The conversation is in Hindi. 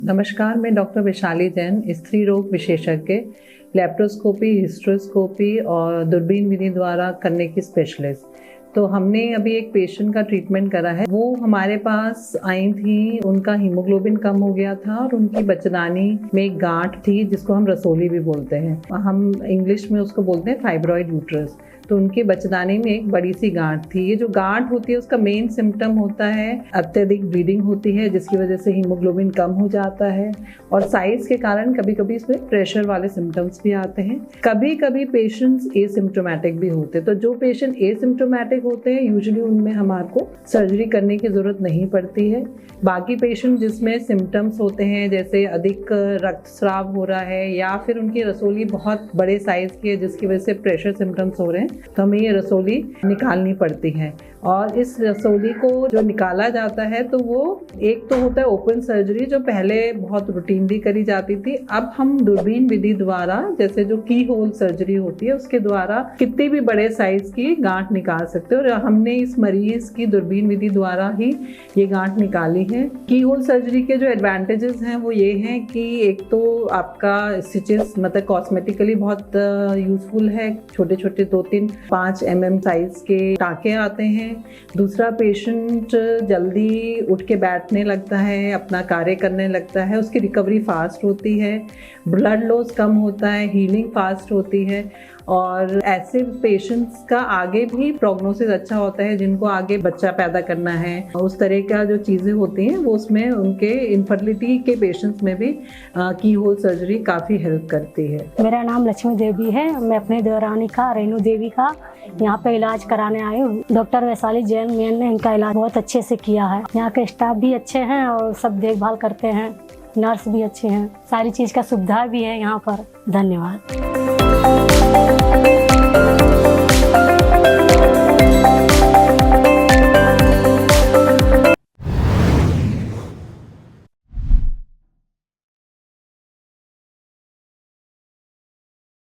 नमस्कार, मैं डॉक्टर वैशाली जैन, स्त्री रोग विशेषज्ञ, लैप्रोस्कोपी, हिस्ट्रोस्कोपी और दूरबीन विधि द्वारा करने की स्पेशलिस्ट। तो हमने अभी एक पेशेंट का ट्रीटमेंट करा है। वो हमारे पास आई थी, उनका हीमोग्लोबिन कम हो गया था और उनकी बचदानी में एक गांठ थी जिसको हम रसोली भी बोलते हैं, हम इंग्लिश में उसको बोलते हैं फाइब्रॉइड यूट्रस। तो उनकी बचदानी में एक बड़ी सी गांठ थी। ये जो गांठ होती है उसका मेन सिम्टम होता है अत्यधिक ब्लीडिंग होती है, जिसकी वजह से हीमोग्लोबिन कम हो जाता है और साइज के कारण कभी कभी इसमें प्रेशर वाले सिम्टम्स भी आते हैं। कभी कभी पेशेंट्स एसिम्प्टोमेटिक भी होते हैं। तो जो पेशेंट एसिम्प्टोमेटिक होते हैं यूजुअली उनमें हमारे को सर्जरी करने की ज़रूरत नहीं पड़ती है। बाकी पेशेंट जिसमें सिम्टम्स होते हैं जैसे अधिक रक्तस्राव हो रहा है या फिर उनकी रसोली बहुत बड़े साइज़ की है जिसकी वजह से प्रेशर सिम्टम्स हो रहे हैं, तो हमें ये रसोली निकालनी पड़ती है। और इस रसोली को जो निकाला जाता है तो वो एक तो होता है ओपन सर्जरी जो पहले बहुत रूटीनली करी जाती थी। अब हम दूरबीन विधि द्वारा, जैसे जो की होल सर्जरी होती है उसके द्वारा कितनी भी बड़े साइज की गांठ निकाल सकते हो। और हमने इस मरीज की दूरबीन विधि द्वारा ही ये गांठ निकाली है। की होल सर्जरी के जो एडवांटेजेस हैं वो ये हैं कि एक तो आपका स्टिचेस मतलब कॉस्मेटिकली बहुत यूजफुल है। छोटे छोटे 2-3-5 mm साइज के टाँके आते हैं। दूसरा, पेशेंट जल्दी उठ के बैठने लगता है, अपना कार्य करने लगता है, उसकी रिकवरी फास्ट होती है, ब्लड लॉस कम होता है, हीलिंग फास्ट होती है। और ऐसे पेशेंट्स का आगे भी प्रोग्नोसिस अच्छा होता है जिनको आगे बच्चा पैदा करना है। उस तरह का जो चीज़ें होती हैं वो उसमें उनके इनफर्टिलिटी के पेशेंट्स में भी की होल सर्जरी काफ़ी हेल्प करती है। मेरा नाम लक्ष्मी देवी है। मैं अपने देवरानी का, रेणु देवी का, यहाँ पे इलाज कराने आई हूँ। डॉक्टर वैशाली जैन मैन ने इनका इलाज बहुत अच्छे से किया है। यहाँ के स्टाफ भी अच्छे हैं और सब देखभाल करते हैं, नर्स भी अच्छे हैं, सारी चीज़ का सुविधा भी है यहाँ पर। धन्यवाद।